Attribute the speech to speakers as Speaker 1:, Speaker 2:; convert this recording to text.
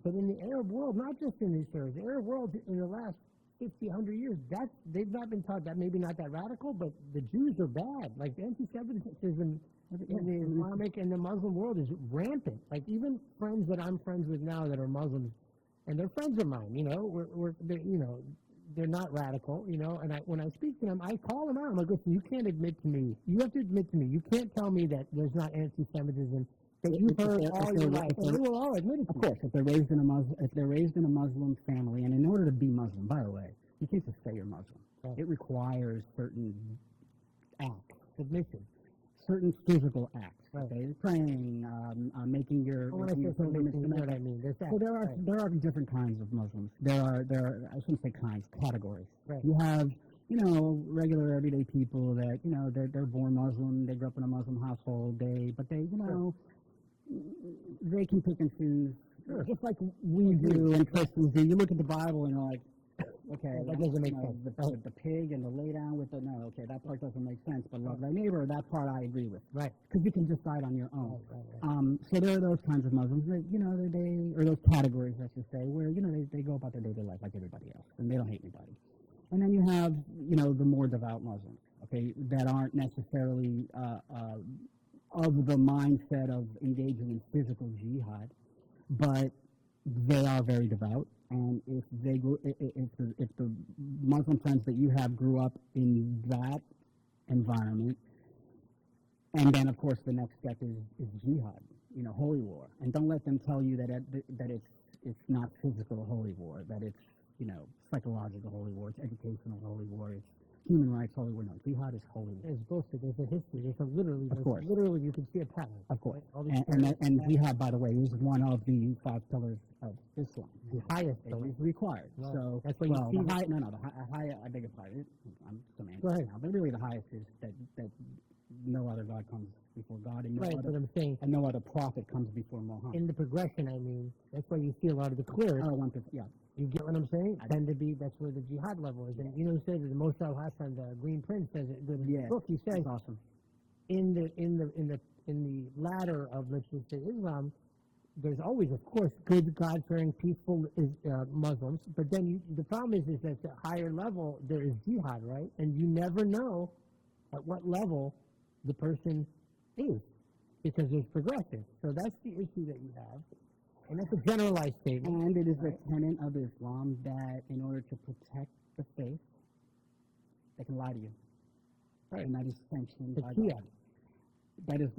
Speaker 1: But in the Arab world, not just in these areas, the Arab world in the last 50, 100 years, they've not been taught that, maybe not that radical, but the Jews are bad. Like the anti-Semitism in the Islamic and the Muslim world is rampant. Like even friends that I'm friends with now that are Muslims, and they're friends of mine, they're not radical, and when I speak to them, I call them out. I'm like, listen, you can't admit to me, you have to admit to me, you can't tell me that there's not anti-Semitism that you've heard all your life. And they will all admit it to
Speaker 2: Of course, if they're raised in a Muslim family, and in order to be Muslim, by the way, you can't just say you're Muslim.
Speaker 1: Right.
Speaker 2: It requires certain acts,
Speaker 1: submission.
Speaker 2: certain physical acts.
Speaker 1: Right.
Speaker 2: Okay, praying, making your.
Speaker 1: When I say submission, you know what I mean. There's that.
Speaker 2: So there are different kinds of Muslims. There are I shouldn't say kinds, categories.
Speaker 1: Right.
Speaker 2: You have regular everyday people that they're born Muslim, they grew up in a Muslim household, but they they can pick and choose, just like we do and Christians do. You look at the Bible and you're like, okay,
Speaker 1: that doesn't make sense.
Speaker 2: The pig and the lay down with the that part doesn't make sense. But love thy neighbor, that part I agree with.
Speaker 1: Right.
Speaker 2: Because you can decide on your own.
Speaker 1: Right.
Speaker 2: So there are those kinds of Muslims that or those categories, let's just say, where they go about their daily life like everybody else, and they don't hate anybody. And then you have the more devout Muslims, okay, that aren't necessarily of the mindset of engaging in physical jihad, but they are very devout. And if the Muslim friends that you have grew up in that environment, and then of course the next step is jihad, holy war. And don't let them tell you that it's not physical holy war, that it's psychological holy war, it's educational holy war, it's human rights holy war. No, jihad is holy war.
Speaker 1: It's bullshit. There's a history. Literally, you can see a pattern.
Speaker 2: Of course. And jihad, by the way, is one of the 5 pillars of Islam.
Speaker 1: The highest pillar.
Speaker 2: It's required.
Speaker 1: Well,
Speaker 2: so
Speaker 1: that's what you see.
Speaker 2: The high, I beg your pardon. I'm semantic now, but really the highest is that no other God comes before God, and no other prophet comes before Muhammad.
Speaker 1: In the progression, I mean, that's why you see a lot of the clears.
Speaker 2: Yeah.
Speaker 1: You get what I'm saying? That's where the jihad level is. And who says it? Moshe Hassan, the Green Prince, says it in his book. He says,
Speaker 2: awesome.
Speaker 1: In the ladder of, let's just say, Islam, there's always, of course, good, God-fearing, peaceful Muslims. But then the problem is that at the higher level there is jihad, right? And you never know at what level the person is, because there's progression. So that's the issue that you have. And that's a generalized statement.
Speaker 2: And it is a tenet of Islam that in order to protect the faith, they can lie to you. Right. And that is sanctioned by God. That is the